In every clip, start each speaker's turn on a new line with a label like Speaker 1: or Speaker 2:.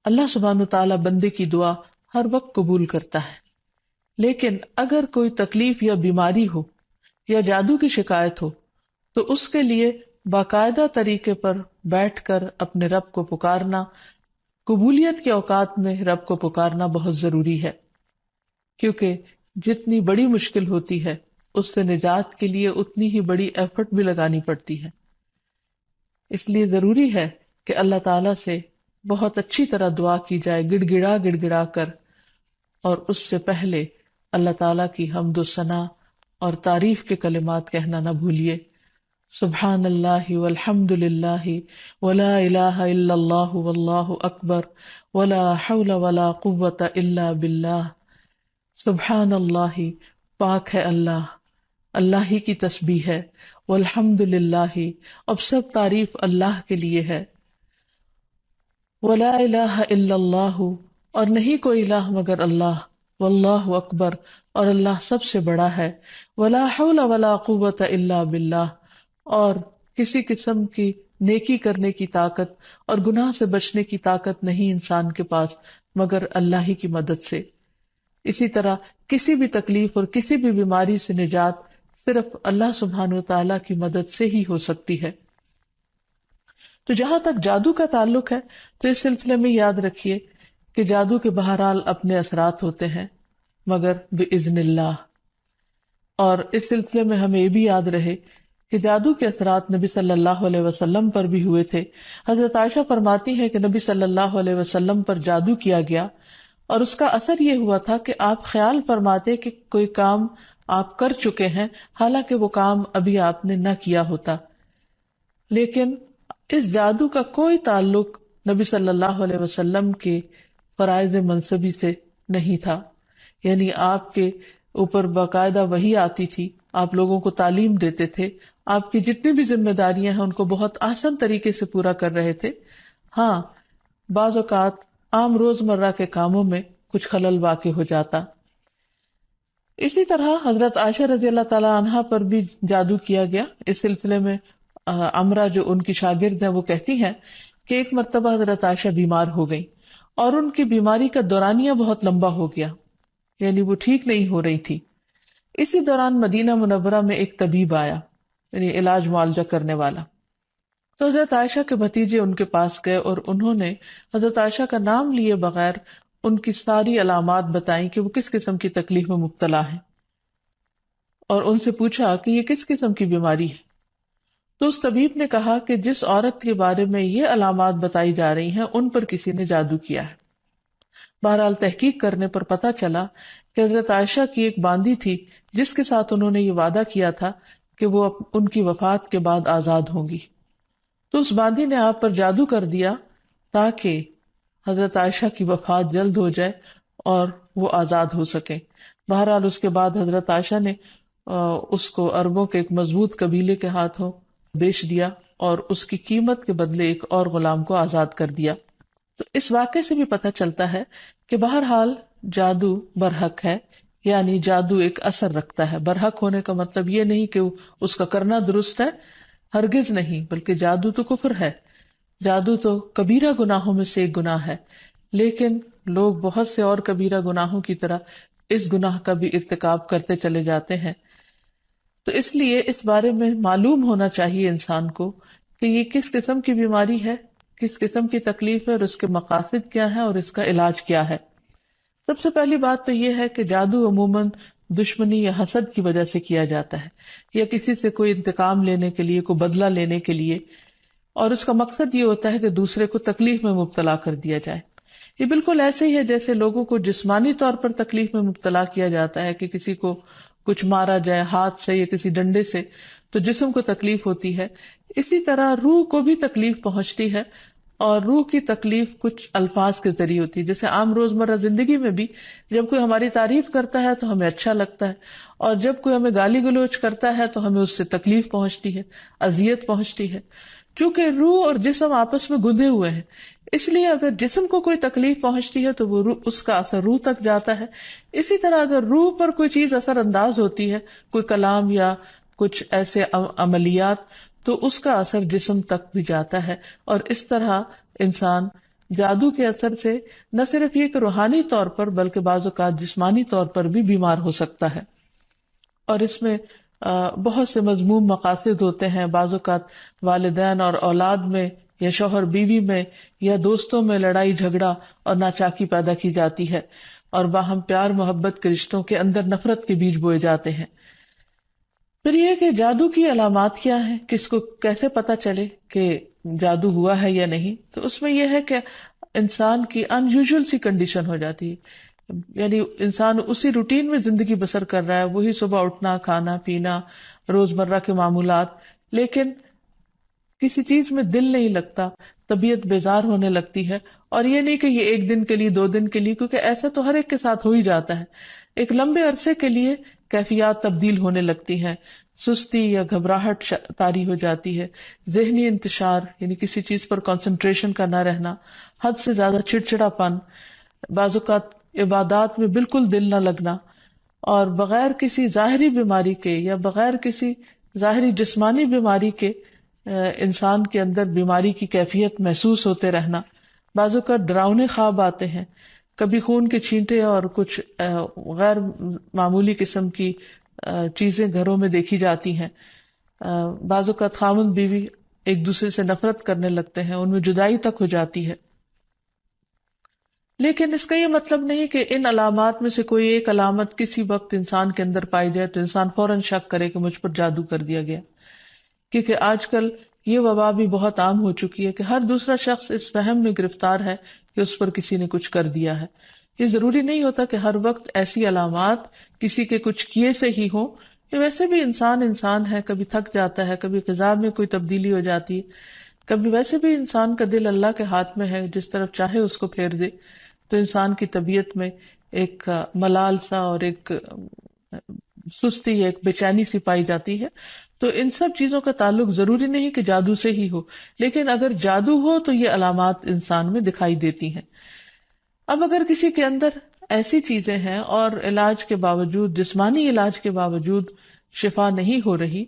Speaker 1: اللہ سبحانہ تعالیٰ بندے کی دعا ہر وقت قبول کرتا ہے، لیکن اگر کوئی تکلیف یا بیماری ہو یا جادو کی شکایت ہو تو اس کے لیے باقاعدہ طریقے پر بیٹھ کر اپنے رب کو پکارنا، قبولیت کے اوقات میں رب کو پکارنا بہت ضروری ہے، کیونکہ جتنی بڑی مشکل ہوتی ہے اس سے نجات کے لیے اتنی ہی بڑی ایفرٹ بھی لگانی پڑتی ہے۔ اس لیے ضروری ہے کہ اللہ تعالیٰ سے بہت اچھی طرح دعا کی جائے، گڑ گڑا کر، اور اس سے پہلے اللہ تعالیٰ کی حمد و ثنا اور تعریف کے کلمات کہنا نہ بھولیے۔ سبحان اللہ والحمد للہ ولا الہ الا اللہ واللہ اکبر ولا حول ولا قوة الا باللہ۔ سبحان اللہ، پاک ہے اللہ، اللہ ہی کی تسبیح ہے، والحمد للہ، اب سب تعریف اللہ کے لیے ہے، ولا الہ الا اللہ، اور نہیں کوئی الہ مگر اللہ، واللہ اکبر، اور اللہ سب سے بڑا ہے، ولا حول ولا قوة الا باللہ، اور کسی قسم کی نیکی کرنے کی طاقت اور گناہ سے بچنے کی طاقت نہیں انسان کے پاس مگر اللہ ہی کی مدد سے۔ اسی طرح کسی بھی تکلیف اور کسی بھی بیماری سے نجات صرف اللہ سبحانہ وتعالیٰ کی مدد سے ہی ہو سکتی ہے۔ تو جہاں تک جادو کا تعلق ہے تو اس سلسلے میں یاد رکھیے کہ جادو کے بہرحال اپنے اثرات ہوتے ہیں مگر بإذن اللہ، اور اس سلسلے میں ہمیں یہ بھی یاد رہے کہ جادو کے اثرات نبی صلی اللہ علیہ وسلم پر بھی ہوئے تھے۔ حضرت عائشہ فرماتی ہے کہ نبی صلی اللہ علیہ وسلم پر جادو کیا گیا اور اس کا اثر یہ ہوا تھا کہ آپ خیال فرماتے کہ کوئی کام آپ کر چکے ہیں حالانکہ وہ کام ابھی آپ نے نہ کیا ہوتا، لیکن اس جادو کا کوئی تعلق نبی صلی اللہ علیہ وسلم کے فرائض منصبی سے نہیں تھا، یعنی آپ کے اوپر باقاعدہ وحی آتی تھی، آپ لوگوں کو تعلیم دیتے تھے، آپ کی جتنی بھی ذمہ داریاں ہیں ان کو بہت آسان طریقے سے پورا کر رہے تھے۔ ہاں، بعض اوقات عام روزمرہ کے کاموں میں کچھ خلل واقع ہو جاتا۔ اسی طرح حضرت عائشہ رضی اللہ تعالی عنہا پر بھی جادو کیا گیا۔ اس سلسلے میں عمرہ جو ان کی شاگرد ہیں وہ کہتی ہیں کہ ایک مرتبہ حضرت عائشہ بیمار ہو گئی اور ان کی بیماری کا دورانیہ بہت لمبا ہو گیا، یعنی وہ ٹھیک نہیں ہو رہی تھی۔ اسی دوران مدینہ منورہ میں ایک طبیب آیا، یعنی علاج معالجہ کرنے والا، تو حضرت عائشہ کے بھتیجے ان کے پاس گئے اور انہوں نے حضرت عائشہ کا نام لیے بغیر ان کی ساری علامات بتائیں کہ وہ کس قسم کی تکلیف میں مبتلا ہیں، اور ان سے پوچھا کہ یہ کس قسم کی بیماری ہے۔ تو اس طبیب نے کہا کہ جس عورت کے بارے میں یہ علامات بتائی جا رہی ہیں ان پر کسی نے جادو کیا ہے۔ بہرحال تحقیق کرنے پر پتہ چلا کہ حضرت عائشہ کی ایک باندی تھی جس کے ساتھ انہوں نے یہ وعدہ کیا تھا کہ وہ ان کی وفات کے بعد آزاد ہوں گی، تو اس باندی نے آپ پر جادو کر دیا تاکہ حضرت عائشہ کی وفات جلد ہو جائے اور وہ آزاد ہو سکیں۔ بہرحال اس کے بعد حضرت عائشہ نے اس کو عربوں کے ایک مضبوط قبیلے کے ہاتھوں بیچ دیا اور اس کی قیمت کے بدلے ایک اور غلام کو آزاد کر دیا۔ تو اس واقعے سے بھی پتہ چلتا ہے کہ بہرحال جادو برحق ہے، یعنی جادو ایک اثر رکھتا ہے۔ برحق ہونے کا مطلب یہ نہیں کہ اس کا کرنا درست ہے، ہرگز نہیں، بلکہ جادو تو کفر ہے، جادو تو کبیرہ گناہوں میں سے ایک گناہ ہے، لیکن لوگ بہت سے اور کبیرہ گناہوں کی طرح اس گناہ کا بھی ارتکاب کرتے چلے جاتے ہیں۔ تو اس لیے اس بارے میں معلوم ہونا چاہیے انسان کو کہ یہ کس قسم کی بیماری ہے، کس قسم کی تکلیف ہے اور اس کے مقاصد کیا ہیں اور اس کا علاج کیا ہے۔ سب سے پہلی بات تو یہ ہے کہ جادو عموماً دشمنی یا حسد کی وجہ سے کیا جاتا ہے، یا کسی سے کوئی انتقام لینے کے لیے، کوئی بدلہ لینے کے لیے، اور اس کا مقصد یہ ہوتا ہے کہ دوسرے کو تکلیف میں مبتلا کر دیا جائے۔ یہ بالکل ایسے ہی ہے جیسے لوگوں کو جسمانی طور پر تکلیف میں مبتلا کیا جاتا ہے کہ کسی کو کچھ مارا جائے ہاتھ سے یا کسی ڈنڈے سے تو جسم کو تکلیف ہوتی ہے، اسی طرح روح کو بھی تکلیف پہنچتی ہے، اور روح کی تکلیف کچھ الفاظ کے ذریعے ہوتی ہے۔ جیسے عام روزمرہ زندگی میں بھی جب کوئی ہماری تعریف کرتا ہے تو ہمیں اچھا لگتا ہے، اور جب کوئی ہمیں گالی گلوچ کرتا ہے تو ہمیں اس سے تکلیف پہنچتی ہے، اذیت پہنچتی ہے، چونکہ روح اور جسم آپس میں گندے ہوئے ہیں۔ اس لیے اگر جسم کو کوئی تکلیف پہنچتی ہے تو وہ اس کا اثر روح تک جاتا ہے۔ اسی طرح اگر روح پر کوئی چیز اثر انداز ہوتی ہے، کوئی کلام یا کچھ ایسے عملیات، تو اس کا اثر جسم تک بھی جاتا ہے، اور اس طرح انسان جادو کے اثر سے نہ صرف یہ کہ روحانی طور پر بلکہ بعض اوقات جسمانی طور پر بھی بیمار ہو سکتا ہے، اور اس میں بہت سے مذموم مقاصد ہوتے ہیں. بعض اوقات والدین اور اولاد میں یا شوہر بیوی میں یا دوستوں میں لڑائی جھگڑا اور ناچاکی پیدا کی جاتی ہے، اور باہم پیار محبت کے رشتوں کے اندر نفرت کے بیج بوئے جاتے ہیں. پھر یہ کہ جادو کی علامات کیا ہیں، کس کو کیسے پتا چلے کہ جادو ہوا ہے یا نہیں. تو اس میں یہ ہے کہ انسان کی ان یوزول سی کنڈیشن ہو جاتی ہے، یعنی انسان اسی روٹین میں زندگی بسر کر رہا ہے، وہی صبح اٹھنا، کھانا پینا، روزمرہ کے معمولات، لیکن کسی چیز میں دل نہیں لگتا، طبیعت بیزار ہونے لگتی ہے. اور یہ نہیں کہ یہ ایک دن کے لیے 2 دن کے لیے، کیونکہ ایسا تو ہر ایک کے ساتھ ہو ہی جاتا ہے. ایک لمبے عرصے کے لیے کیفیات تبدیل ہونے لگتی ہیں، سستی یا گھبراہٹ طاری ہو جاتی ہے، ذہنی انتشار یعنی کسی چیز پر کنسنٹریشن کا نہ رہنا، حد سے زیادہ چڑچڑا پن، بعض اوقات عبادات میں بالکل دل نہ لگنا، اور بغیر کسی ظاہری بیماری کے یا بغیر کسی ظاہری جسمانی بیماری کے انسان کے اندر بیماری کی کیفیت محسوس ہوتے رہنا. بعض اوقات ڈراؤنے خواب آتے ہیں، کبھی خون کے چھینٹے اور کچھ غیر معمولی قسم کی چیزیں گھروں میں دیکھی جاتی ہیں. بعض اوقات خاوند بیوی ایک دوسرے سے نفرت کرنے لگتے ہیں، ان میں جدائی تک ہو جاتی ہے. لیکن اس کا یہ مطلب نہیں کہ ان علامات میں سے کوئی ایک علامت کسی وقت انسان کے اندر پائی جائے تو انسان فوراً شک کرے کہ مجھ پر جادو کر دیا گیا. کیونکہ آج کل یہ وبا بھی بہت عام ہو چکی ہے کہ ہر دوسرا شخص اس وہم میں گرفتار ہے کہ اس پر کسی نے کچھ کر دیا ہے. یہ ضروری نہیں ہوتا کہ ہر وقت ایسی علامات کسی کے کچھ کیے سے ہی ہوں. یہ ویسے بھی انسان ہے، کبھی تھک جاتا ہے، کبھی غذا میں کوئی تبدیلی ہو جاتی ہے، کبھی ویسے بھی انسان کا دل اللہ کے ہاتھ میں ہے، جس طرف چاہے اس کو پھیر دے. تو انسان کی طبیعت میں ایک ملال سا اور ایک سستی، ایک بے چینی سی پائی جاتی ہے. تو ان سب چیزوں کا تعلق ضروری نہیں کہ جادو سے ہی ہو، لیکن اگر جادو ہو تو یہ علامات انسان میں دکھائی دیتی ہیں. اب اگر کسی کے اندر ایسی چیزیں ہیں اور علاج کے باوجود، جسمانی علاج کے باوجود شفا نہیں ہو رہی،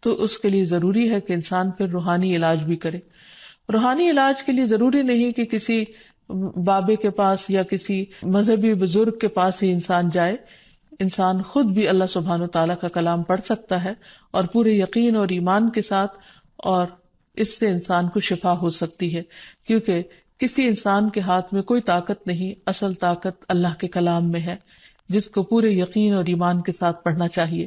Speaker 1: تو اس کے لیے ضروری ہے کہ انسان پھر روحانی علاج بھی کرے. روحانی علاج کے لیے ضروری نہیں کہ کسی بابے کے پاس یا کسی مذہبی بزرگ کے پاس ہی انسان جائے. انسان خود بھی اللہ سبحانہ وتعالیٰ کا کلام پڑھ سکتا ہے اور پورے یقین اور ایمان کے ساتھ، اور اس سے انسان کو شفا ہو سکتی ہے. کیونکہ کسی انسان کے ہاتھ میں کوئی طاقت نہیں، اصل طاقت اللہ کے کلام میں ہے، جس کو پورے یقین اور ایمان کے ساتھ پڑھنا چاہیے.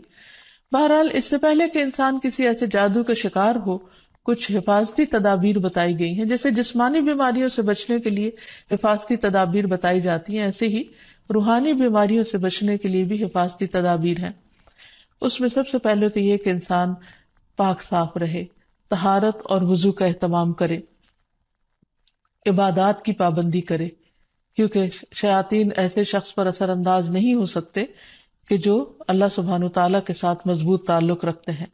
Speaker 1: بہرحال اس سے پہلے کہ انسان کسی ایسے جادو کا شکار ہو، کچھ حفاظتی تدابیر بتائی گئی ہیں. جیسے جسمانی بیماریوں سے بچنے کے لیے حفاظتی تدابیر بتائی جاتی ہیں، ایسے ہی روحانی بیماریوں سے بچنے کے لیے بھی حفاظتی تدابیر ہیں. اس میں سب سے پہلے تو یہ کہ انسان پاک صاف رہے، طہارت اور وضو کا اہتمام کرے، عبادات کی پابندی کرے، کیونکہ شیاطین ایسے شخص پر اثر انداز نہیں ہو سکتے کہ جو اللہ سبحانہ تعالیٰ کے ساتھ مضبوط تعلق رکھتے ہیں.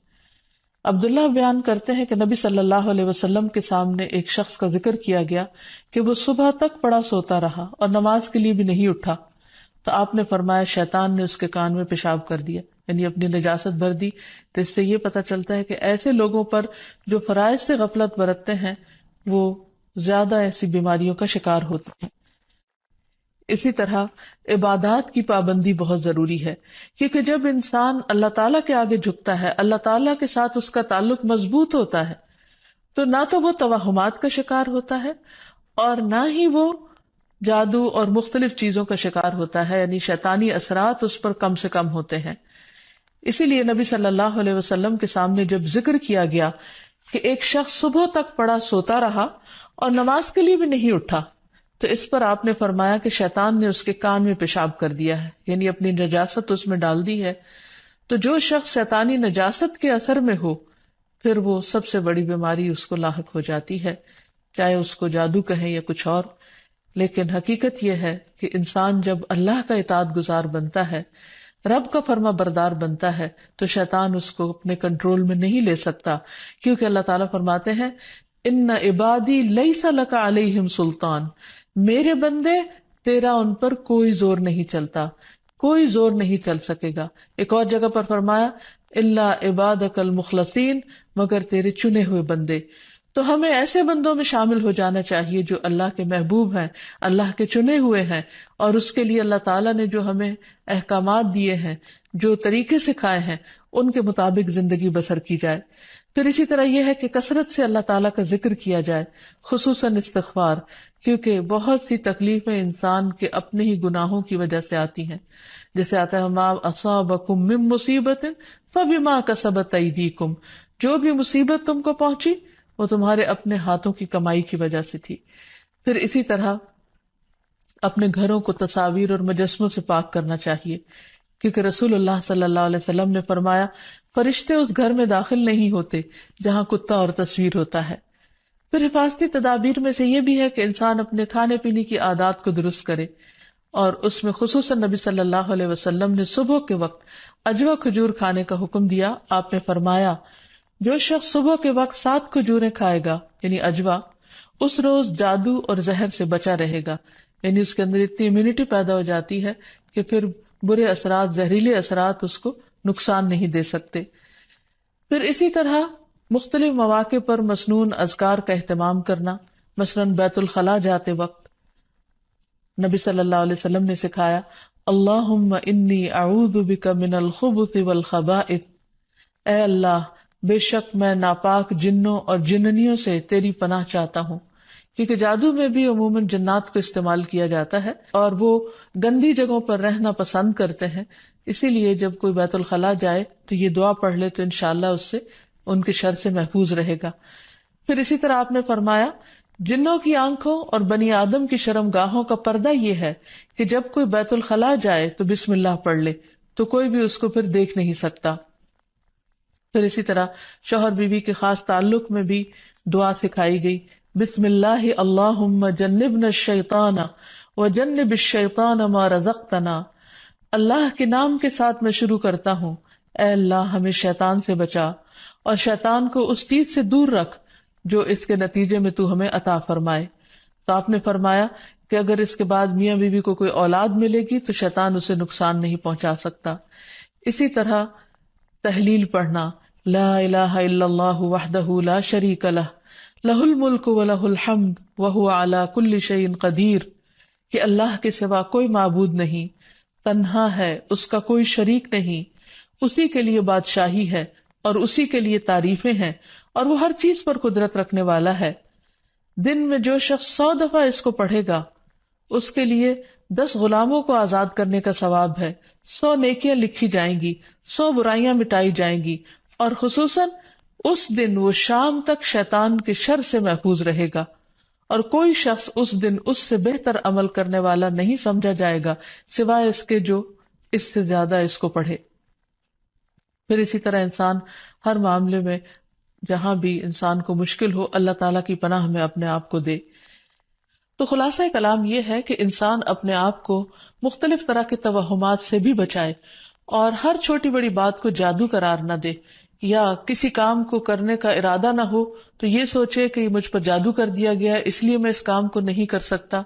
Speaker 1: عبداللہ بیان کرتے ہیں کہ نبی صلی اللہ علیہ وسلم کے سامنے ایک شخص کا ذکر کیا گیا کہ وہ صبح تک پڑا سوتا رہا اور نماز کے لیے بھی نہیں اٹھا. تو آپ نے فرمایا شیطان نے اس کے کان میں پیشاب کر دیا، یعنی اپنی نجاست بھر دی. تو اس سے یہ پتہ چلتا ہے کہ ایسے لوگوں پر جو فرائض سے غفلت برتتے ہیں وہ زیادہ ایسی بیماریوں کا شکار ہوتے ہیں. اسی طرح عبادات کی پابندی بہت ضروری ہے، کیونکہ جب انسان اللہ تعالیٰ کے آگے جھکتا ہے، اللہ تعالیٰ کے ساتھ اس کا تعلق مضبوط ہوتا ہے، تو نہ تو وہ توہمات کا شکار ہوتا ہے اور نہ ہی وہ جادو اور مختلف چیزوں کا شکار ہوتا ہے، یعنی شیطانی اثرات اس پر کم سے کم ہوتے ہیں. اسی لیے نبی صلی اللہ علیہ وسلم کے سامنے جب ذکر کیا گیا کہ ایک شخص صبح تک پڑا سوتا رہا اور نماز کے لیے بھی نہیں اٹھا، تو اس پر آپ نے فرمایا کہ شیطان نے اس کے کان میں پیشاب کر دیا ہے، یعنی اپنی نجاست اس میں ڈال دی ہے. تو جو شخص شیطانی نجاست کے اثر میں ہو، پھر وہ سب سے بڑی بیماری اس کو لاحق ہو جاتی ہے، چاہے اس کو جادو کہیں یا کچھ اور. لیکن حقیقت یہ ہے کہ انسان جب اللہ کا اطاعت گزار بنتا ہے، رب کا فرما بردار بنتا ہے، تو شیطان اس کو اپنے کنٹرول میں نہیں لے سکتا، کیونکہ اللہ تعالیٰ فرماتے ہیں ان عبادی لیس لک علیہم سلطان، میرے بندے تیرا ان پر کوئی زور نہیں چلتا، کوئی زور نہیں چل سکے گا. ایک اور جگہ پر فرمایا الا عبادک المخلصین، مگر تیرے چنے ہوئے بندے. تو ہمیں ایسے بندوں میں شامل ہو جانا چاہیے جو اللہ کے محبوب ہیں، اللہ کے چنے ہوئے ہیں، اور اس کے لیے اللہ تعالیٰ نے جو ہمیں احکامات دیے ہیں، جو طریقے سکھائے ہیں، ان کے مطابق زندگی بسر کی جائے۔ پھر اسی طرح یہ ہے کہ کثرت سے اللہ تعالیٰ کا ذکر کیا جائے، خصوصاً استغفار، کیونکہ بہت سی تکلیفیں انسان کے اپنے ہی گناہوں کی وجہ سے آتی ہیں۔ جیسے آتا ہے ما اصابکم من مصیبت فبما کسبت ایدیکم، جو بھی مصیبت تم کو پہنچی وہ تمہارے اپنے ہاتھوں کی کمائی کی وجہ سے تھی۔ پھر اسی طرح اپنے گھروں کو تصاویر اور مجسموں سے پاک کرنا چاہیے، کیونکہ رسول اللہ صلی اللہ علیہ وسلم نے فرمایا فرشتے اس گھر میں داخل نہیں ہوتے جہاں کتا اور تصویر ہوتا ہے۔ پھر حفاظتی تدابیر میں سے یہ بھی ہے کہ انسان اپنے کھانے پینے کی عادات کو درست کرے، اور اس میں خصوصاً نبی صلی اللہ علیہ وسلم نے صبح کے وقت اجوا کھجور کھانے کا حکم دیا۔ آپ نے فرمایا جو شخص صبح کے وقت 7 کھجوریں کھائے گا یعنی اجوا، اس روز جادو اور زہر سے بچا رہے گا، یعنی اس کے اندر اتنی امیونٹی پیدا ہو جاتی ہے کہ پھر برے اثرات، زہریلے اثرات اس کو نقصان نہیں دے سکتے۔ پھر اسی طرح مختلف مواقع پر مسنون اذکار کا اہتمام کرنا، مثلاً بیت الخلاء جاتے وقت نبی صلی اللہ علیہ وسلم نے سکھایا اللہم انی اعوذ بک من الخبث والخبائث، اے اللہ بے شک میں ناپاک جنوں اور جننیوں سے تیری پناہ چاہتا ہوں، کیونکہ جادو میں بھی عموماً جنات کو استعمال کیا جاتا ہے اور وہ گندی جگہوں پر رہنا پسند کرتے ہیں، اسی لیے جب کوئی بیت الخلاء جائے تو یہ دعا پڑھ لے تو انشاءاللہ اس سے ان کے شر سے محفوظ رہے گا۔ پھر اسی طرح آپ نے فرمایا جنوں کی آنکھوں اور بنی آدم کی شرم گاہوں کا پردہ یہ ہے کہ جب کوئی بیت الخلاء جائے تو بسم اللہ پڑھ لے، تو کوئی بھی اس کو پھر دیکھ نہیں سکتا۔ پھر اسی طرح شوہر بیوی کے خاص تعلق میں بھی دعا سکھائی گئی، بسم اللہ اللہم جنبنا الشیطان وجنب الشیطان ما رزقتنا، اللہ کے نام کے ساتھ میں شروع کرتا ہوں، اے اللہ ہمیں شیطان سے بچا اور شیطان کو اس چیز سے دور رکھ جو اس کے نتیجے میں تو ہمیں عطا فرمائے۔ تو آپ نے فرمایا کہ اگر اس کے بعد میاں بیوی کو کوئی اولاد ملے گی تو شیطان اسے نقصان نہیں پہنچا سکتا۔ اسی طرح تحلیل پڑھنا، لا الہ الا اللہ وحدہ لا شریک لہ لہ الملک ولہ الحمد وہو علی کل شیء قدیر، کہ اللہ کے سوا کوئی معبود نہیں، تنہا ہے، اس کا کوئی شریک نہیں، اسی کے لیے بادشاہی ہے اور اسی کے لیے تعریفیں ہیں اور وہ ہر چیز پر قدرت رکھنے والا ہے۔ دن میں جو شخص 100 دفعہ اس کو پڑھے گا اس کے لیے 10 غلاموں کو آزاد کرنے کا ثواب ہے، 100 نیکیاں لکھی جائیں گی، 100 برائیاں مٹائی جائیں گی، اور خصوصاً اس دن وہ شام تک شیطان کے شر سے محفوظ رہے گا، اور کوئی شخص اس دن اس سے بہتر عمل کرنے والا نہیں سمجھا جائے گا سوائے اس کے جو اس سے زیادہ اس کو پڑھے۔ پھر اسی طرح انسان ہر معاملے میں جہاں بھی انسان کو مشکل ہو اللہ تعالیٰ کی پناہ میں اپنے آپ کو دے۔ تو خلاصہ کلام یہ ہے کہ انسان اپنے آپ کو مختلف طرح کے توہمات سے بھی بچائے اور ہر چھوٹی بڑی بات کو جادو قرار نہ دے، یا کسی کام کو کرنے کا ارادہ نہ ہو تو یہ سوچے کہ یہ مجھ پر جادو کر دیا گیا ہے اس لیے میں اس کام کو نہیں کر سکتا،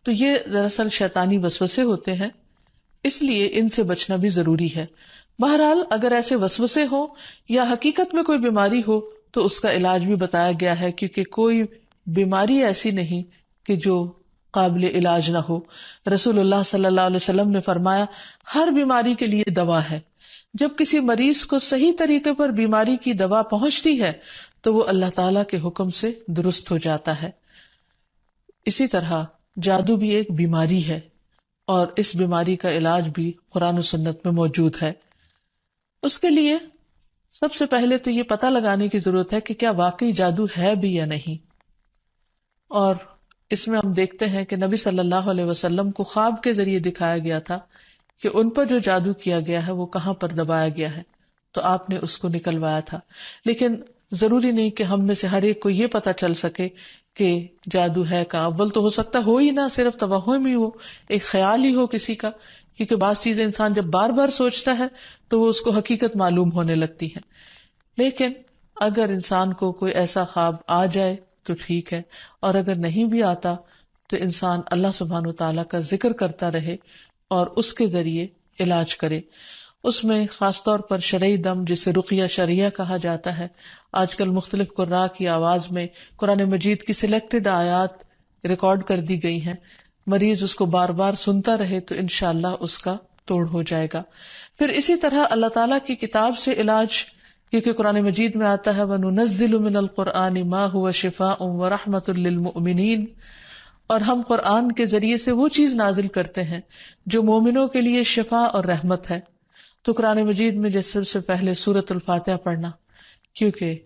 Speaker 1: تو یہ دراصل شیطانی وسوسے ہوتے ہیں، اس لیے ان سے بچنا بھی ضروری ہے۔ بہرحال اگر ایسے وسوسے ہوں یا حقیقت میں کوئی بیماری ہو تو اس کا علاج بھی بتایا گیا ہے، کیونکہ کوئی بیماری ایسی نہیں کہ جو قابل علاج نہ ہو۔ رسول اللہ صلی اللہ علیہ وسلم نے فرمایا ہر بیماری کے لیے دوا ہے، جب کسی مریض کو صحیح طریقے پر بیماری کی دوا پہنچتی ہے تو وہ اللہ تعالیٰ کے حکم سے درست ہو جاتا ہے۔ اسی طرح جادو بھی ایک بیماری ہے اور اس بیماری کا علاج بھی قرآن و سنت میں موجود ہے۔ اس کے لیے سب سے پہلے تو یہ پتہ لگانے کی ضرورت ہے کہ کیا واقعی جادو ہے بھی یا نہیں، اور اس میں ہم دیکھتے ہیں کہ نبی صلی اللہ علیہ وسلم کو خواب کے ذریعے دکھایا گیا تھا کہ ان پر جو جادو کیا گیا ہے وہ کہاں پر دبایا گیا ہے، تو آپ نے اس کو نکلوایا تھا۔ لیکن ضروری نہیں کہ ہم میں سے ہر ایک کو یہ پتا چل سکے کہ جادو ہے کہاں، اول تو ہو سکتا ہو ہی نہ، صرف توہم ہی ہو، ایک خیال ہی ہو کسی کا، کیونکہ بعض چیزیں انسان جب بار بار سوچتا ہے تو وہ اس کو حقیقت معلوم ہونے لگتی ہے۔ لیکن اگر انسان کو کوئی ایسا خواب آ جائے تو ٹھیک ہے، اور اگر نہیں بھی آتا تو انسان اللہ سبحانہ وتعالیٰ کا ذکر کرتا رہے اور اس کے ذریعے علاج کرے۔ اس میں خاص طور پر شرعی دم جسے رقیہ شرعیہ کہا جاتا ہے، آج کل مختلف قراء کی آواز میں قرآن مجید کی سلیکٹڈ آیات ریکارڈ کر دی گئی ہیں، مریض اس کو بار بار سنتا رہے تو انشاءاللہ اس کا توڑ ہو جائے گا۔ پھر اسی طرح اللہ تعالیٰ کی کتاب سے علاج، کیونکہ قرآن مجید میں آتا ہے وَنُنَزِّلُ مِنَ الْقُرْآنِ مَا هُوَ شِفَاءٌ وَرَحْمَةٌ لِّلْمُؤْمِنِينَ، اور ہم قرآن کے ذریعے سے وہ چیز نازل کرتے ہیں جو مومنوں کے لیے شفا اور رحمت ہے۔ تو قرآن مجید میں جیسے سب سے پہلے سورۃ الفاتحہ پڑھنا، کیونکہ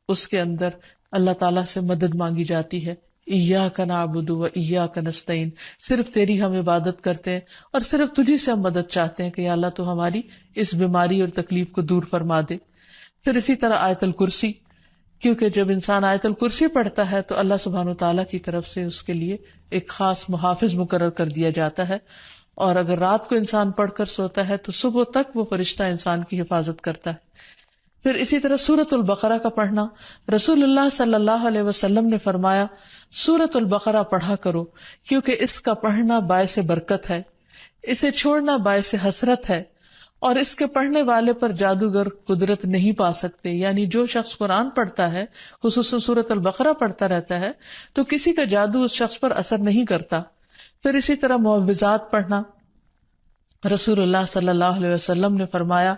Speaker 1: اس کے اندر اللہ تعالیٰ سے مدد مانگی جاتی ہے، ایاک نعبد و ایاک نستعین، صرف تیری ہم عبادت کرتے ہیں اور صرف تجھی سے ہم مدد چاہتے ہیں کہ یا اللہ تو ہماری اس بیماری اور تکلیف کو دور فرما دے۔ پھر اسی طرح آیت الکرسی، کیونکہ جب انسان آیت الکرسی پڑھتا ہے تو اللہ سبحانہ وتعالیٰ کی طرف سے اس کے لیے ایک خاص محافظ مقرر کر دیا جاتا ہے، اور اگر رات کو انسان پڑھ کر سوتا ہے تو صبح تک وہ فرشتہ انسان کی حفاظت کرتا ہے۔ پھر اسی طرح سورۃ البقرہ کا پڑھنا، رسول اللہ صلی اللہ علیہ وسلم نے فرمایا سورۃ البقرہ پڑھا کرو، کیونکہ اس کا پڑھنا باعث برکت ہے، اسے چھوڑنا باعث حسرت ہے، اور اس کے پڑھنے والے پر جادوگر قدرت نہیں پا سکتے۔ یعنی جو شخص قرآن پڑھتا ہے، خصوصاً سورۃ البقرہ پڑھتا رہتا ہے، تو کسی کا جادو اس شخص پر اثر نہیں کرتا۔ پھر اسی طرح معوذات پڑھنا، رسول اللہ صلی اللہ علیہ وسلم نے فرمایا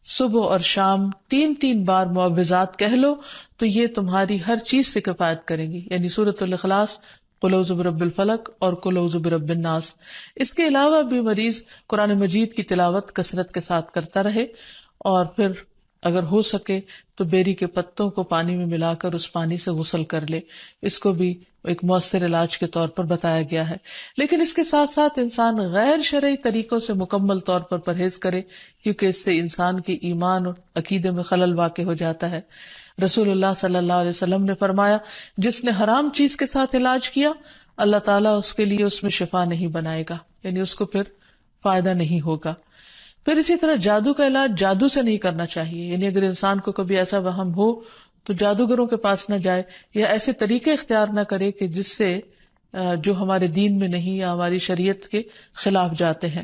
Speaker 1: صبح اور شام 3 بار معوذات کہہ لو تو یہ تمہاری ہر چیز سے کفایت کریں گی، یعنی سورۃ الاخلاص، قل اعوذ برب الفلق اور قل اعوذ برب الناس۔ اس کے علاوہ بھی مریض قرآن مجید کی تلاوت کثرت کے ساتھ کرتا رہے، اور پھر اگر ہو سکے تو بیری کے پتوں کو پانی میں ملا کر اس پانی سے غسل کر لے، اس کو بھی ایک مؤثر علاج کے طور پر بتایا گیا ہے۔ لیکن اس کے ساتھ ساتھ انسان غیر شرعی طریقوں سے مکمل طور پر پرہیز کرے، کیونکہ اس سے انسان کے ایمان اور عقیدے میں خلل واقع ہو جاتا ہے۔ رسول اللہ صلی اللہ علیہ وسلم نے فرمایا جس نے حرام چیز کے ساتھ علاج کیا اللہ تعالیٰ اس کے لیے اس میں شفا نہیں بنائے گا، یعنی اس کو پھر فائدہ نہیں ہوگا۔ پھر اسی طرح جادو کا علاج جادو سے نہیں کرنا چاہیے، یعنی اگر انسان کو کبھی ایسا وہم ہو تو جادوگروں کے پاس نہ جائے، یا ایسے طریقے اختیار نہ کرے کہ جس سے جو ہمارے دین میں نہیں یا ہماری شریعت کے خلاف جاتے ہیں۔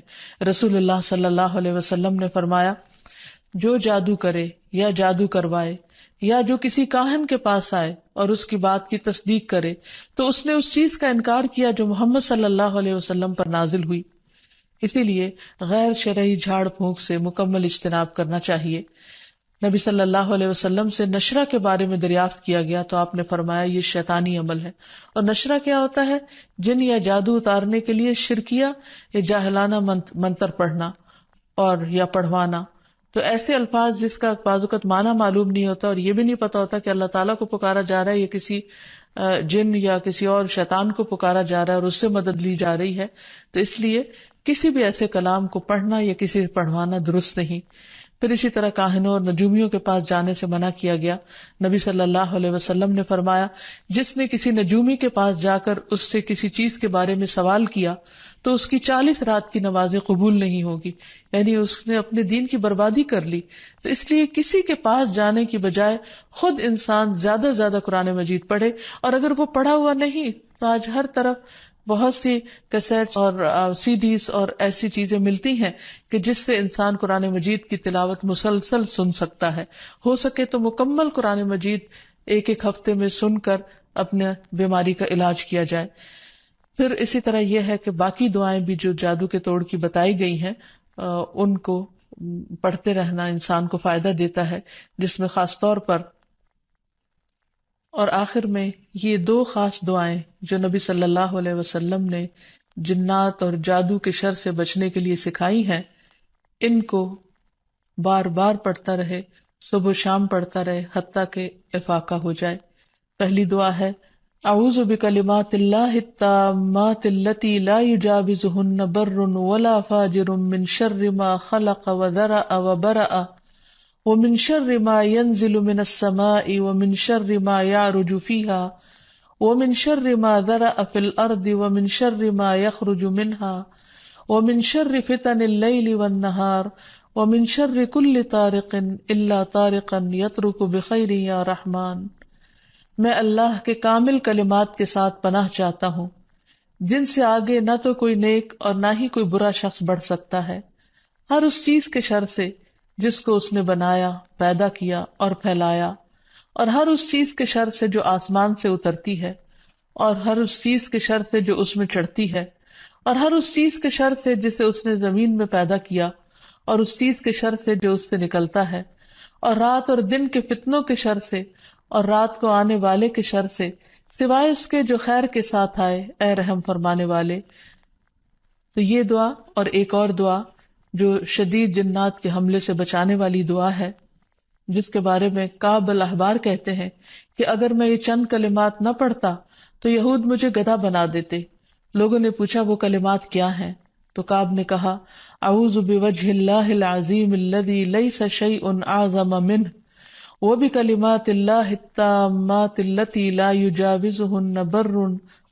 Speaker 1: رسول اللہ صلی اللہ علیہ وسلم نے فرمایا جو جادو کرے یا جادو کروائے یا جو کسی کاہن کے پاس آئے اور اس کی بات کی تصدیق کرے تو اس نے اس چیز کا انکار کیا جو محمد صلی اللہ علیہ وسلم پر نازل ہوئی۔ اسی لیے غیر شرعی جھاڑ پھونک سے مکمل اجتناب کرنا چاہیے۔ نبی صلی اللہ علیہ وسلم سے نشرہ کے بارے میں دریافت کیا گیا تو آپ نے فرمایا یہ شیطانی عمل ہے۔ اور نشرہ کیا ہوتا ہے؟ جن یا جادو اتارنے کے لیے شرکیہ یا جاہلانہ منتر پڑھنا اور یا پڑھوانا۔ تو ایسے الفاظ جس کا بعض اوقات معنی معلوم نہیں ہوتا اور یہ بھی نہیں پتا ہوتا کہ اللہ تعالیٰ کو پکارا جا رہا ہے یا کسی جن یا کسی اور شیطان کو پکارا جا رہا ہے اور اس سے مدد لی جا رہی ہے، تو اس لیے کسی بھی ایسے کلام کو پڑھنا یا کسی سے پڑھوانا درست نہیں۔ پھر اسی طرح کاہنوں اور نجومیوں کے پاس جانے سے منع کیا گیا۔ نبی صلی اللہ علیہ وسلم نے فرمایا جس نے کسی نجومی کے پاس جا کر اس سے کسی چیز کے بارے میں سوال کیا تو اس کی 40 رات کی نمازیں قبول نہیں ہوگی، یعنی اس نے اپنے دین کی بربادی کر لی۔ تو اس لیے کسی کے پاس جانے کی بجائے خود انسان زیادہ سے زیادہ قرآن مجید پڑھے، اور اگر وہ پڑھا ہوا نہیں تو آج ہر طرف بہت سی کیسٹس اور سی ڈیز اور ایسی چیزیں ملتی ہیں کہ جس سے انسان قرآن مجید کی تلاوت مسلسل سن سکتا ہے۔ ہو سکے تو مکمل قرآن مجید ایک ہفتے میں سن کر اپنے بیماری کا علاج کیا جائے۔ پھر اسی طرح یہ ہے کہ باقی دعائیں بھی جو جادو کے توڑ کی بتائی گئی ہیں ان کو پڑھتے رہنا انسان کو فائدہ دیتا ہے، جس میں خاص طور پر اور آخر میں یہ 2 خاص دعائیں جو نبی صلی اللہ علیہ وسلم نے جنات اور جادو کے شر سے بچنے کے لیے سکھائی ہیں، ان کو بار بار پڑھتا رہے، صبح و شام پڑھتا رہے حتیٰ کہ افاقہ ہو جائے۔ پہلی دعا ہے اعوذ بکلمات اللہ التامات التی لا یجاوزہن بر ولا فاجر من شر ما خلق وذرأ وبرأ ومن شر ما ينزل من السماء ومن شر ما يعرج فيها ومن شر ما ذرأ في الأرض ومن شر ما يخرج منها ومن شر فتن الليل والنهار ومن شر كل طارق إلا طارقا يطرق بخير يا رحمن۔ میں اللہ کے کامل کلمات کے ساتھ پناہ چاہتا ہوں جن سے آگے نہ تو کوئی نیک اور نہ ہی کوئی برا شخص بڑھ سکتا ہے، ہر اس چیز کے شر سے جس کو اس نے بنایا، پیدا کیا اور پھیلایا، اور ہر اس چیز کے شر سے جو آسمان سے اترتی ہے، اور ہر اس چیز کے شر سے جو اس میں چڑھتی ہے، اور ہر اس چیز کے شر سے جسے اس نے زمین میں پیدا کیا، اور اس چیز کے شر سے جو اس سے نکلتا ہے، اور رات اور دن کے فتنوں کے شر سے، اور رات کو آنے والے کے شر سے، سوائے اس کے جو خیر کے ساتھ آئے، اے رحم فرمانے والے۔ تو یہ دعا اور ایک اور دعا جو شدید جنات کے حملے سے بچانے والی دعا ہے، جس کے بارے میں کعب الاحبار کہتے ہیں کہ اگر میں یہ چند کلمات نہ پڑھتا تو یہود مجھے گدھا بنا دیتے۔ لوگوں نے پوچھا وہ کلمات کیا ہیں؟ تو کعب نے کہا اعوذ بوجہ اللہ العظیم الذی لیس شیء اعظم منہ وبکلمات اللہ التامات التی لا یجاوزہن بر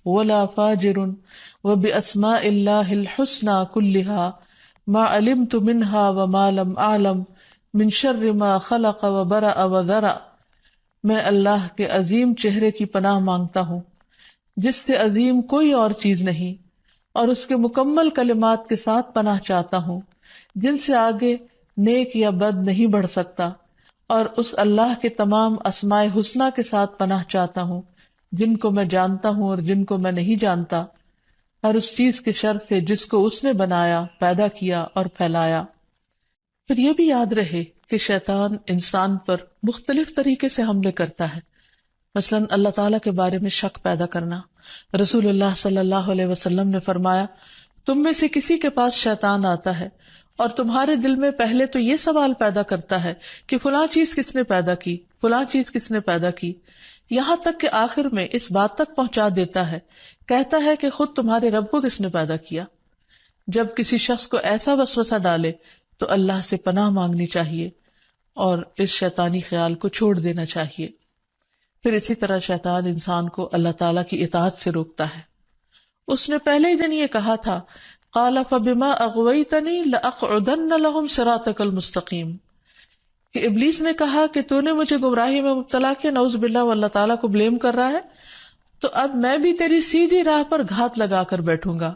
Speaker 1: ولا فاجر وباسماء اللہ الحسنى کلہا ما علمت منہا وما لم اعلم من شر ما خلق وبرأ وذرأ۔ میں اللہ کے عظیم چہرے کی پناہ مانگتا ہوں جس سے عظیم کوئی اور چیز نہیں، اور اس کے مکمل کلمات کے ساتھ پناہ چاہتا ہوں جن سے آگے نیک یا بد نہیں بڑھ سکتا، اور اس اللہ کے تمام اسماء حسنہ کے ساتھ پناہ چاہتا ہوں جن کو میں جانتا ہوں اور جن کو میں نہیں جانتا، ہر اس چیز کے شر سے جس کو اس نے بنایا، پیدا کیا اور پھیلایا۔ پھر یہ بھی یاد رہے کہ شیطان انسان پر مختلف طریقے سے حملے کرتا ہے، مثلاً اللہ تعالیٰ کے بارے میں شک پیدا کرنا۔ رسول اللہ صلی اللہ علیہ وسلم نے فرمایا تم میں سے کسی کے پاس شیطان آتا ہے اور تمہارے دل میں پہلے تو یہ سوال پیدا کرتا ہے کہ فلاں چیز کس نے پیدا کی، فلاں چیز کس نے پیدا کی، یہاں تک کہ آخر میں اس بات تک پہنچا دیتا ہے، کہتا ہے کہ خود تمہارے رب کو کس نے پیدا کیا۔ جب کسی شخص کو ایسا وسوسہ ڈالے تو اللہ سے پناہ مانگنی چاہیے اور اس شیطانی خیال کو چھوڑ دینا چاہیے۔ پھر اسی طرح شیطان انسان کو اللہ تعالیٰ کی اطاعت سے روکتا ہے۔ اس نے پہلے ہی دن یہ کہا تھا قال فبما اغویتنی لاقعدن لهم صراطک المستقیم، کہ ابلیس نے کہا کہ تو نے مجھے گمراہی میں مبتلا کیا، نعوذ باللہ، وہ اللہ تعالیٰ کو بلیم کر رہا ہے، تو اب میں بھی تیری سیدھی راہ پر گھات لگا کر بیٹھوں گا۔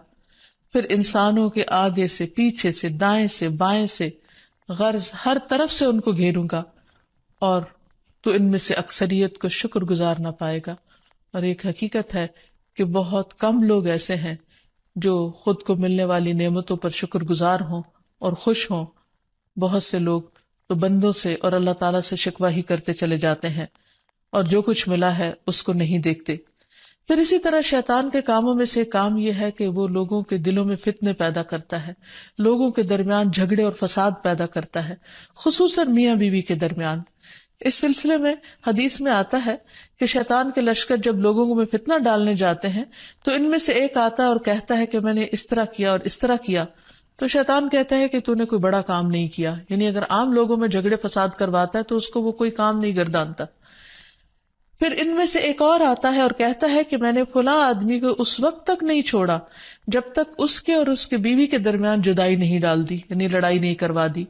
Speaker 1: پھر انسانوں کے آگے سے، پیچھے سے، دائیں سے، بائیں سے، غرض ہر طرف سے ان کو گھیروں گا، اور تو ان میں سے اکثریت کو شکر گزار نہ پائے گا۔ اور ایک حقیقت ہے کہ بہت کم لوگ ایسے ہیں جو خود کو ملنے والی نعمتوں پر شکر گزار ہوں اور خوش ہوں۔ بہت سے لوگ تو بندوں سے اور اللہ تعالیٰ سے شکوہ ہی کرتے چلے جاتے ہیں، اور جو کچھ ملا ہے اس کو نہیں دیکھتے۔ پھر اسی طرح شیطان کے کاموں میں سے کام یہ ہے کہ وہ لوگوں کے دلوں میں فتنے پیدا کرتا ہے، لوگوں کے درمیان جھگڑے اور فساد پیدا کرتا ہے، خصوصاً میاں بیوی کے درمیان۔ اس سلسلے میں حدیث میں آتا ہے کہ شیطان کے لشکر جب لوگوں میں فتنہ ڈالنے جاتے ہیں تو ان میں سے ایک آتا ہے اور کہتا ہے کہ میں نے اس طرح کیا اور اس طرح کیا، تو شیطان کہتا ہے کہ تو نے کوئی بڑا کام نہیں کیا، یعنی اگر عام لوگوں میں جھگڑے فساد کرواتا ہے تو اس کو وہ کوئی کام نہیں گردانتا۔ پھر ان میں سے ایک اور آتا ہے اور کہتا ہے کہ میں نے فلاں آدمی کو اس وقت تک نہیں چھوڑا جب تک اس کے اور اس کے بیوی کے درمیان جدائی نہیں ڈال دی، یعنی لڑائی نہیں کروا دی۔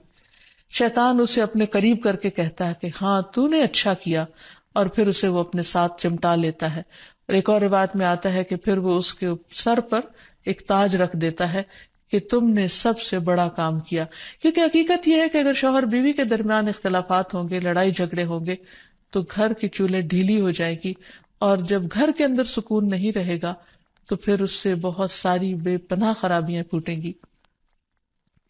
Speaker 1: شیطان اسے اپنے قریب کر کے کہتا ہے کہ ہاں تو نے اچھا کیا، اور پھر اسے وہ اپنے ساتھ چمٹا لیتا ہے۔ اور ایک اور روایت میں آتا ہے کہ پھر وہ اس کے سر پر ایک تاج رکھ دیتا ہے کہ تم نے سب سے بڑا کام کیا، کیونکہ حقیقت یہ ہے کہ اگر شوہر بیوی کے درمیان اختلافات ہوں گے، لڑائی جھگڑے ہوں گے، تو گھر کی چولہے ڈھیلی ہو جائے گی، اور جب گھر کے اندر سکون نہیں رہے گا تو پھر اس سے بہت ساری بے پناہ خرابیاں پھوٹیں گی۔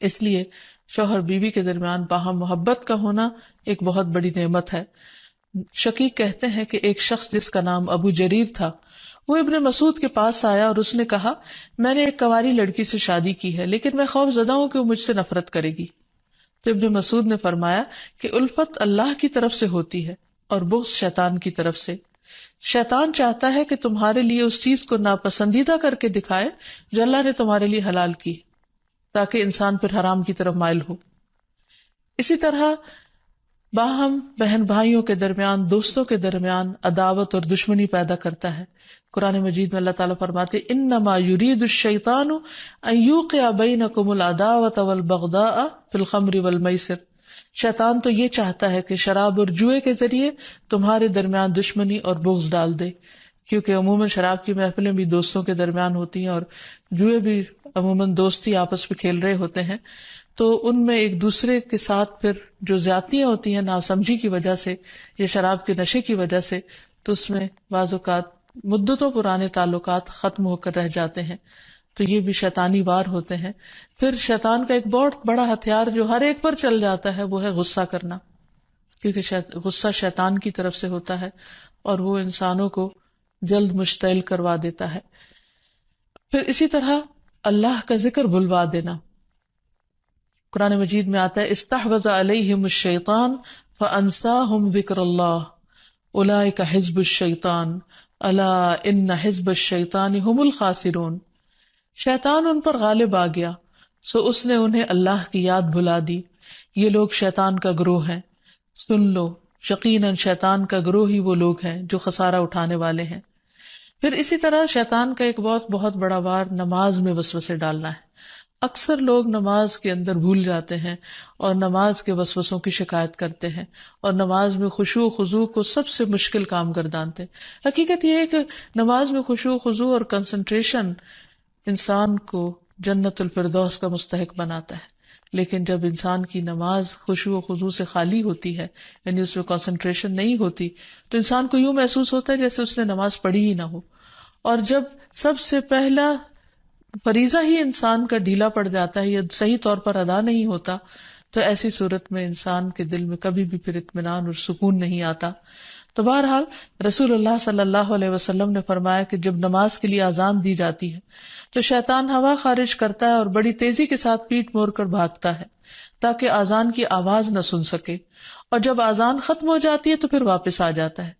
Speaker 1: اس لیے شوہر بیوی کے درمیان باہم محبت کا ہونا ایک بہت بڑی نعمت ہے۔ شقیق کہتے ہیں کہ ایک شخص جس کا نام ابو جریر تھا، وہ ابن مسعود کے پاس آیا اور اس نے کہا میں نے ایک کنواری لڑکی سے شادی کی ہے، لیکن میں خوف زدہ ہوں کہ وہ مجھ سے نفرت کرے گی۔ تو ابن مسعود نے فرمایا کہ الفت اللہ کی طرف سے ہوتی ہے اور بغض شیطان کی طرف سے۔ شیطان چاہتا ہے کہ تمہارے لیے اس چیز کو ناپسندیدہ کر کے دکھائے جو اللہ نے تمہارے لیے حلال کی، تاکہ انسان پھر حرام کی طرف مائل ہو۔ اسی طرح باہم بہن بھائیوں کے درمیان، دوستوں کے درمیان عداوت اور دشمنی پیدا کرتا ہے۔ قرآن مجید میں اللہ تعالیٰ فرماتے انما یرید الشیطان ان یوقع بینکم العداوۃ والبغضاء فی الخمر والمیسر، شیطان تو یہ چاہتا ہے کہ شراب اور جوئے کے ذریعے تمہارے درمیان دشمنی اور بغض ڈال دے، کیونکہ عموماً شراب کی محفلیں بھی دوستوں کے درمیان ہوتی ہیں اور جوئے بھی عموماً دوستی آپس میں کھیل رہے ہوتے ہیں۔ تو ان میں ایک دوسرے کے ساتھ پھر جو زیادتیاں ہوتی ہیں ناسمجھی کی وجہ سے یا شراب کے نشے کی وجہ سے، تو اس میں بعض اوقات مدتوں پرانے تعلقات ختم ہو کر رہ جاتے ہیں. تو یہ بھی شیطانی وار ہوتے ہیں. پھر شیطان کا ایک بہت بڑا ہتھیار جو ہر ایک پر چل جاتا ہے وہ ہے غصہ کرنا، کیونکہ غصہ شیطان کی طرف سے ہوتا ہے اور وہ انسانوں کو جلد مشتعل کروا دیتا ہے. پھر اسی طرح اللہ کا ذکر بھلوا دینا. قرآن مجید میں آتا ہے استحوذ علیہم الشیطان فانساہم ذکر اللہ اولئک حزب الشیطان الا ان حزب الشیطان هم الخاسرون. شیطان ان پر غالب آ گیا سو اس نے انہیں اللہ کی یاد بھلا دی، یہ لوگ شیطان کا گروہ ہیں، سن لو یقیناً شیطان کا گروہ ہی وہ لوگ ہیں جو خسارہ اٹھانے والے ہیں. پھر اسی طرح شیطان کا ایک بہت بڑا وار نماز میں وسوسے ڈالنا ہے. اکثر لوگ نماز کے اندر بھول جاتے ہیں اور نماز کے وسوسوں کی شکایت کرتے ہیں اور نماز میں خشوع و خضوع کو سب سے مشکل کام گردانتے ہیں. حقیقت یہ ہے کہ نماز میں خشوع و خضوع اور کنسنٹریشن انسان کو جنت الفردوس کا مستحق بناتا ہے، لیکن جب انسان کی نماز خشوع و خضوع سے خالی ہوتی ہے، یعنی اس میں کنسنٹریشن نہیں ہوتی، تو انسان کو یوں محسوس ہوتا ہے جیسے اس نے نماز پڑھی ہی نہ ہو. اور جب سب سے پہلا فریضہ ہی انسان کا ڈھیلا پڑ جاتا ہے یا صحیح طور پر ادا نہیں ہوتا، تو ایسی صورت میں انسان کے دل میں کبھی بھی پھر اطمینان اور سکون نہیں آتا. تو بہرحال رسول اللہ صلی اللہ علیہ وسلم نے فرمایا کہ جب نماز کے لیے اذان دی جاتی ہے تو شیطان ہوا خارج کرتا ہے اور بڑی تیزی کے ساتھ پیٹ موڑ کر بھاگتا ہے تاکہ اذان کی آواز نہ سن سکے، اور جب اذان ختم ہو جاتی ہے تو پھر واپس آ جاتا ہے.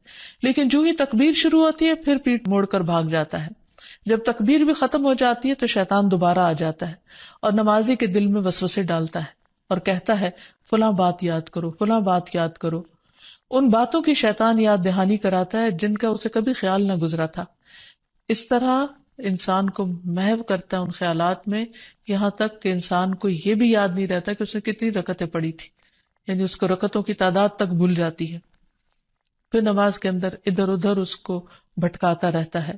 Speaker 1: لیکن جو ہی تکبیر شروع ہوتی ہے پھر پیٹ موڑ کر بھاگ جاتا ہے. جب تکبیر بھی ختم ہو جاتی ہے تو شیطان دوبارہ آ جاتا ہے اور نمازی کے دل میں وسوسے ڈالتا ہے اور کہتا ہے فلاں بات یاد کرو، فلاں بات یاد کرو. ان باتوں کی شیطان یاد دہانی کراتا ہے جن کا اسے کبھی خیال نہ گزرا تھا. اس طرح انسان کو محو کرتا ہے ان خیالات میں، یہاں تک کہ انسان کو یہ بھی یاد نہیں رہتا کہ اس نے کتنی رکعتیں پڑھی تھی، یعنی اس کو رکعتوں کی تعداد تک بھول جاتی ہے. پھر نماز کے اندر ادھر ادھر اس کو بھٹکاتا رہتا ہے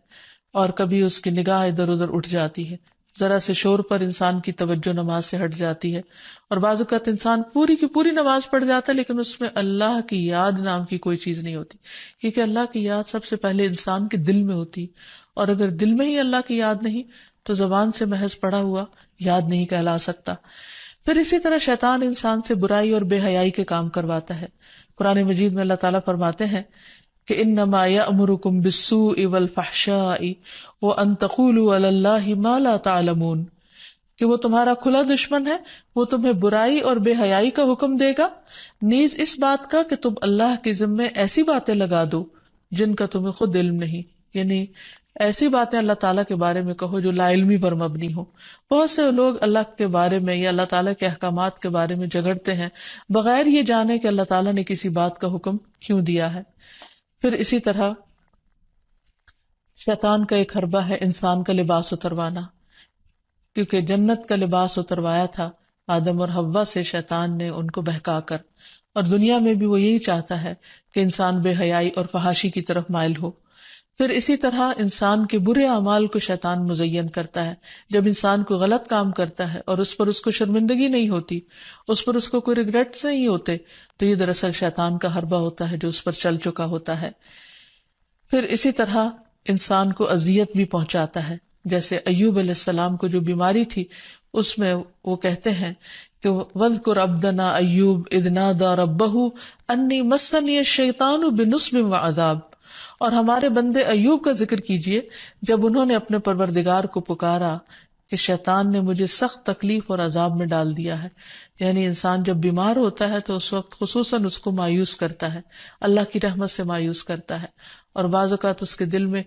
Speaker 1: اور کبھی اس کی نگاہ ادھر ادھر اٹھ جاتی ہے، ذرا سے شور پر انسان کی توجہ نماز سے ہٹ جاتی ہے، اور بعض اوقات انسان پوری کی پوری نماز پڑھ جاتا ہے لیکن اس میں اللہ کی یاد نام کی کوئی چیز نہیں ہوتی، کیونکہ اللہ کی یاد سب سے پہلے انسان کے دل میں ہوتی، اور اگر دل میں ہی اللہ کی یاد نہیں تو زبان سے محض پڑھا ہوا یاد نہیں کہلا سکتا. پھر اسی طرح شیطان انسان سے برائی اور بے حیائی کے کام کرواتا ہے. قرآن مجید میں اللہ تعالیٰ فرماتے ہیں کہ انما یأمرکم بالسوء والفحشاء وان تقولوا علی اللہ ما لا تعلمون، کہ وہ تمہارا کھلا دشمن ہے، وہ تمہیں برائی اور بے حیائی کا حکم دے گا، نیز اس بات کا کہ تم اللہ کے ذمے ایسی باتیں لگا دو جن کا تمہیں خود علم نہیں، یعنی ایسی باتیں اللہ تعالیٰ کے بارے میں کہو جو لا علمی پر مبنی ہو. بہت سے لوگ اللہ کے بارے میں یا اللہ تعالیٰ کے احکامات کے بارے میں جھگڑتے ہیں بغیر یہ جانے کہ اللہ تعالیٰ نے کسی بات کا حکم کیوں دیا ہے. پھر اسی طرح شیطان کا ایک حربہ ہے انسان کا لباس اتروانا، کیونکہ جنت کا لباس اتروایا تھا آدم اور حوا سے شیطان نے ان کو بہکا کر، اور دنیا میں بھی وہ یہی چاہتا ہے کہ انسان بے حیائی اور فحاشی کی طرف مائل ہو. پھر اسی طرح انسان کے برے اعمال کو شیطان مزین کرتا ہے. جب انسان کو غلط کام کرتا ہے اور اس پر اس کو شرمندگی نہیں ہوتی، اس پر اس کو کوئی ریگریٹس نہیں ہوتے، تو یہ دراصل شیطان کا حربہ ہوتا ہے جو اس پر چل چکا ہوتا ہے. پھر اسی طرح انسان کو اذیت بھی پہنچاتا ہے. جیسے ایوب علیہ السلام کو جو بیماری تھی، اس میں وہ کہتے ہیں کہ وَاذْكُرْ عَبْدَنَا أَيُّوبَ إِذْ نَادَى رَبَّهُ أَنِّي مَسَّنِيَ الشَّيْطَانُ بِنُصْبٍ وَعَذَابٍ، اور ہمارے بندے ایوب کا ذکر کیجئے جب انہوں نے اپنے پروردگار کو پکارا کہ شیطان نے مجھے سخت تکلیف اور عذاب میں ڈال دیا ہے. یعنی انسان جب بیمار ہوتا ہے تو اس وقت خصوصاً اس کو مایوس کرتا ہے، اللہ کی رحمت سے مایوس کرتا ہے، اور بعض اوقات اس کے دل میں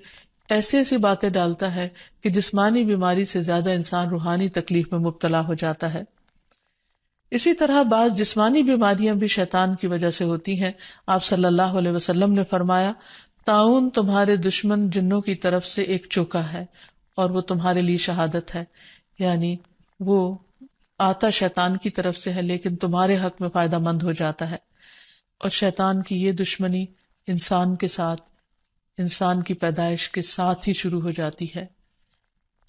Speaker 1: ایسی ایسی باتیں ڈالتا ہے کہ جسمانی بیماری سے زیادہ انسان روحانی تکلیف میں مبتلا ہو جاتا ہے. اسی طرح بعض جسمانی بیماریاں بھی شیطان کی وجہ سے ہوتی ہیں. آپ صلی اللہ علیہ وسلم نے فرمایا طاعون تمہارے دشمن جنوں کی طرف سے ایک چوکا ہے اور وہ تمہارے لیے شہادت ہے، یعنی وہ آتا شیطان کی طرف سے ہے لیکن تمہارے حق میں فائدہ مند ہو جاتا ہے. اور شیطان کی یہ دشمنی انسان کے ساتھ، انسان کی پیدائش کے ساتھ ہی شروع ہو جاتی ہے.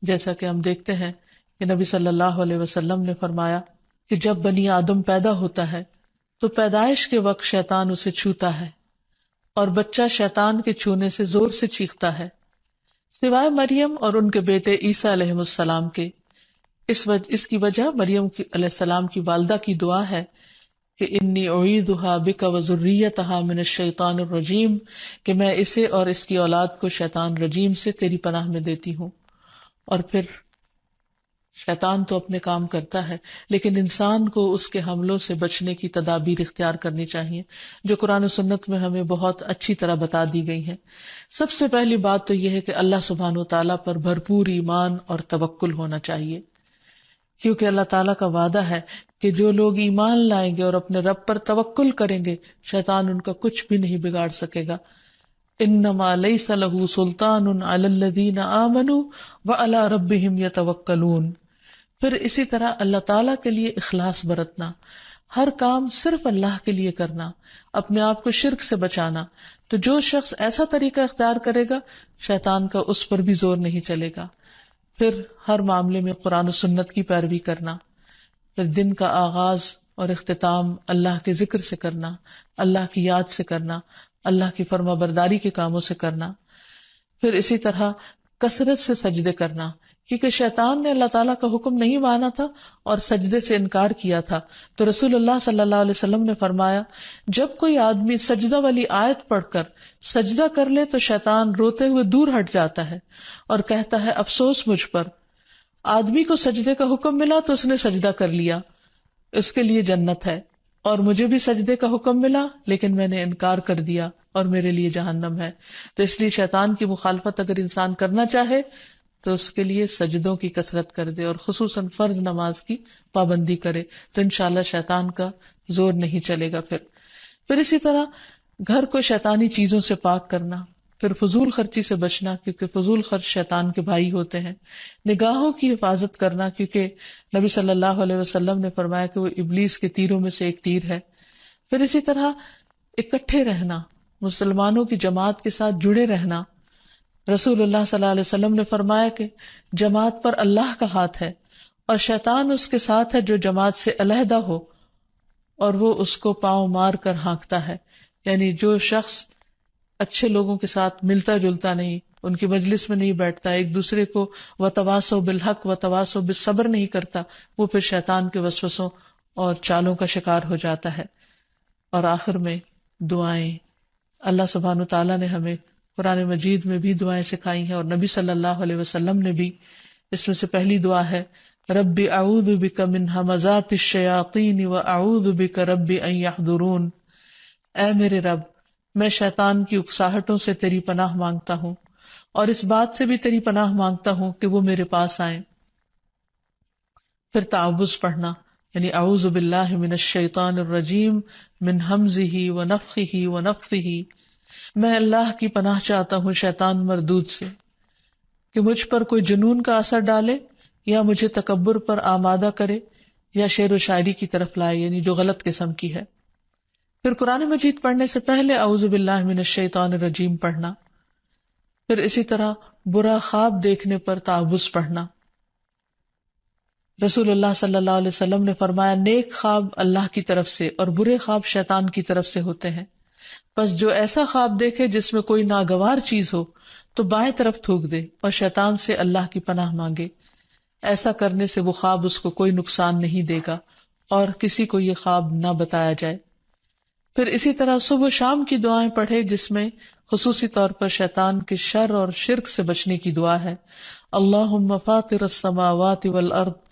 Speaker 1: جیسا کہ ہم دیکھتے ہیں کہ نبی صلی اللہ علیہ وسلم نے فرمایا کہ جب بنی آدم پیدا ہوتا ہے تو پیدائش کے وقت شیطان اسے چھوتا ہے اور بچہ شیطان کے چھونے سے زور سے چیختا ہے، سوائے مریم اور ان کے بیٹے عیسیٰ علیہ السلام کے۔ اس کی وجہ مریم علیہ السلام کی والدہ کی دعا ہے کہ انی اعیذھا بک وذریتھا من الشیطان الرجیم، کہ میں اسے اور اس کی اولاد کو شیطان رجیم سے تیری پناہ میں دیتی ہوں۔ اور پھر شیطان تو اپنے کام کرتا ہے، لیکن انسان کو اس کے حملوں سے بچنے کی تدابیر اختیار کرنی چاہیے، جو قرآن و سنت میں ہمیں بہت اچھی طرح بتا دی گئی ہیں۔ سب سے پہلی بات تو یہ ہے کہ اللہ سبحانہ و تعالیٰ پر بھرپور ایمان اور توکل ہونا چاہیے، کیونکہ اللہ تعالیٰ کا وعدہ ہے کہ جو لوگ ایمان لائیں گے اور اپنے رب پر توکل کریں گے، شیطان ان کا کچھ بھی نہیں بگاڑ سکے گا۔ انما لیس لہ سلطان علی الذین آمنوا وعلی ربہم یتوکلون۔ پھر اسی طرح اللہ تعالیٰ کے لیے اخلاص برتنا، ہر کام صرف اللہ کے لیے کرنا، اپنے آپ کو شرک سے بچانا۔ تو جو شخص ایسا طریقہ اختیار کرے گا، شیطان کا اس پر بھی زور نہیں چلے گا۔ پھر ہر معاملے میں قرآن و سنت کی پیروی کرنا، پھر دن کا آغاز اور اختتام اللہ کے ذکر سے کرنا، اللہ کی یاد سے کرنا، اللہ کی فرما برداری کے کاموں سے کرنا۔ پھر اسی طرح کثرت سے سجدے کرنا، کیونکہ شیطان نے اللہ تعالیٰ کا حکم نہیں مانا تھا اور سجدے سے انکار کیا تھا، تو رسول اللہ صلی اللہ علیہ وسلم نے فرمایا، جب کوئی آدمی سجدہ والی آیت پڑھ کر سجدہ کر لے تو شیطان روتے ہوئے دور ہٹ جاتا ہے اور کہتا ہے افسوس مجھ پر۔ آدمی کو سجدے کا حکم ملا تو اس نے سجدہ کر لیا، اس کے لیے جنت ہے، اور مجھے بھی سجدے کا حکم ملا لیکن میں نے انکار کر دیا اور میرے لیے جہنم ہے۔ تو اس لیے شیطان کی مخالفت اگر انسان کرنا چاہے تو اس کے لیے سجدوں کی کثرت کر دے، اور خصوصاً فرض نماز کی پابندی کرے، تو انشاءاللہ شیطان کا زور نہیں چلے گا۔ پھر اسی طرح گھر کو شیطانی چیزوں سے پاک کرنا، پھر فضول خرچی سے بچنا، کیونکہ فضول خرچ شیطان کے بھائی ہوتے ہیں، نگاہوں کی حفاظت کرنا، کیونکہ نبی صلی اللہ علیہ وسلم نے فرمایا کہ وہ ابلیس کے تیروں میں سے ایک تیر ہے۔ پھر اسی طرح اکٹھے رہنا، مسلمانوں کی جماعت کے ساتھ جڑے رہنا۔ رسول اللہ صلی اللہ علیہ وسلم نے فرمایا کہ جماعت پر اللہ کا ہاتھ ہے اور شیطان اس کے ساتھ ہے جو جماعت سے علیحدہ ہو اور وہ اس کو پاؤں مار کر ہانکتا ہے، یعنی جو شخص اچھے لوگوں کے ساتھ ملتا جلتا نہیں، ان کی مجلس میں نہیں بیٹھتا، ایک دوسرے کو وتواصوا بالحق وتواصوا بالصبر نہیں کرتا، وہ پھر شیطان کے وسوسوں اور چالوں کا شکار ہو جاتا ہے۔ اور آخر میں دعائیں، اللہ سبحانہ تعالیٰ نے ہمیں قرآن مجید میں بھی دعائیں سکھائی ہیں، اور نبی صلی اللہ علیہ وسلم نے بھی۔ اس میں سے پہلی دعا ہے رب اعوذ بک من ہمزات الشیاطین واعوذ بک رب ان یحضرون، اے میرے رب میں شیطان کی اکساہٹوں سے تیری پناہ مانگتا ہوں، اور اس بات سے بھی تیری پناہ مانگتا ہوں کہ وہ میرے پاس آئیں۔ پھر تعوذ پڑھنا، یعنی اعوذ باللہ من الشیطان الرجیم من ہمزہ ونفخہ ونفثہ، میں اللہ کی پناہ چاہتا ہوں شیطان مردود سے کہ مجھ پر کوئی جنون کا اثر ڈالے یا مجھے تکبر پر آمادہ کرے یا شعر و شاعری کی طرف لائے، یعنی جو غلط قسم کی ہے۔ پھر قرآن مجید پڑھنے سے پہلے اعوذ باللہ من الشیطان الرجیم پڑھنا۔ پھر اسی طرح برا خواب دیکھنے پر تعوذ پڑھنا۔ رسول اللہ صلی اللہ علیہ وسلم نے فرمایا نیک خواب اللہ کی طرف سے اور برے خواب شیطان کی طرف سے ہوتے ہیں، پس جو ایسا خواب دیکھے جس میں کوئی ناگوار چیز ہو تو بائیں طرف تھوک دے اور شیطان سے اللہ کی پناہ مانگے، ایسا کرنے سے وہ خواب اس کو کوئی نقصان نہیں دے گا اور کسی کو یہ خواب نہ بتایا جائے۔ پھر اسی طرح صبح و شام کی دعائیں پڑھے، جس میں خصوصی طور پر شیطان کے شر اور شرک سے بچنے کی دعا ہے، اللہم فاطر السماوات والارض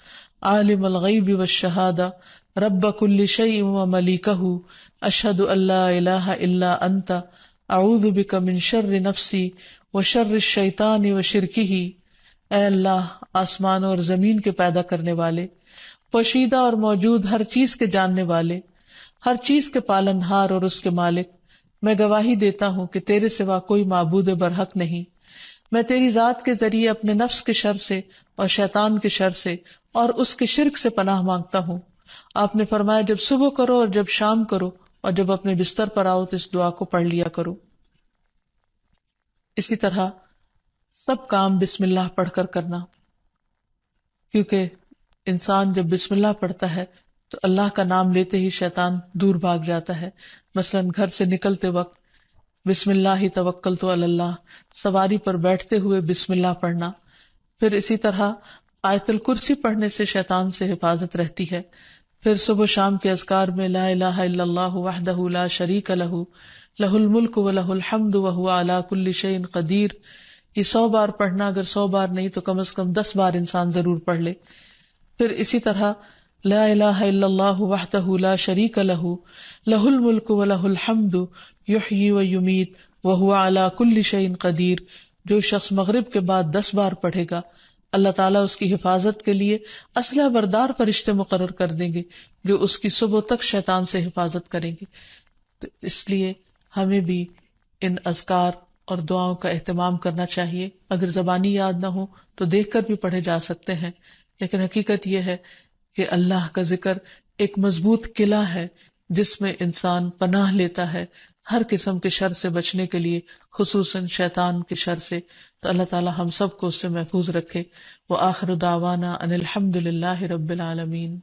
Speaker 1: عالم الغیب والشہادہ رب کل شیء وملیکہ اشہد ان لا الہ الا انت اعوذ بک من شر نفسی وشر الشیطان وشرکہ، اے اللہ آسمان اور زمین کے پیدا کرنے والے، پوشیدہ اور موجود ہر چیز کے جاننے والے، ہر چیز کے پالن ہار اور اس کے مالک، میں گواہی دیتا ہوں کہ تیرے سوا کوئی معبود برحق نہیں، میں تیری ذات کے ذریعے اپنے نفس کے شر سے اور شیطان کے شر سے اور اس کے شرک سے پناہ مانگتا ہوں۔ آپ نے فرمایا جب صبح کرو اور جب شام کرو اور جب اپنے بستر پر آؤ تو اس دعا کو پڑھ لیا کرو۔ اسی طرح سب کام بسم اللہ پڑھ کر کرنا، کیونکہ انسان جب بسم اللہ پڑھتا ہے تو اللہ کا نام لیتے ہی شیطان دور بھاگ جاتا ہے. مثلاً گھر سے نکلتے وقت بسم اللہ توکلت علی اللہ، سواری پر بیٹھتے ہوئے بسم اللہ پڑھنا. پھر اسی طرح آیت الکرسی پڑھنے سے شیطان سے حفاظت رہتی ہے. پھر صبح و شام کے اذکار میں لا الہ الا اللہ وحدہ لا شریک لہ لہ الملک ولہ الحمد وہو علی کل شیء قدیر. یہ 100 بار پڑھنا، اگر 100 بار نہیں تو کم از کم 10 بار انسان ضرور پڑھ لے. پھر اسی طرح لا الہ الا اللہ وحدہ لا شریک لہ لہ الملک ولہ الحمد یحیی و یمیت وہو علی کل شیء قدیر. جو شخص مغرب کے بعد 10 بار پڑھے گا، اللہ تعالیٰ اس کی حفاظت کے لیے اسلحہ بردار فرشتے مقرر کر دیں گے جو اس کی صبح تک شیطان سے حفاظت کریں گے. تو اس لیے ہمیں بھی ان اذکار اور دعاؤں کا اہتمام کرنا چاہیے. اگر زبانی یاد نہ ہو تو دیکھ کر بھی پڑھے جا سکتے ہیں، لیکن حقیقت یہ ہے کہ اللہ کا ذکر ایک مضبوط قلعہ ہے جس میں انسان پناہ لیتا ہے ہر قسم کے شر سے بچنے کے لیے، خصوصاً شیطان کے شر سے. تو اللہ تعالی ہم سب کو اس سے محفوظ رکھے. وآخر دعوانا ان الحمد للہ رب العالمین.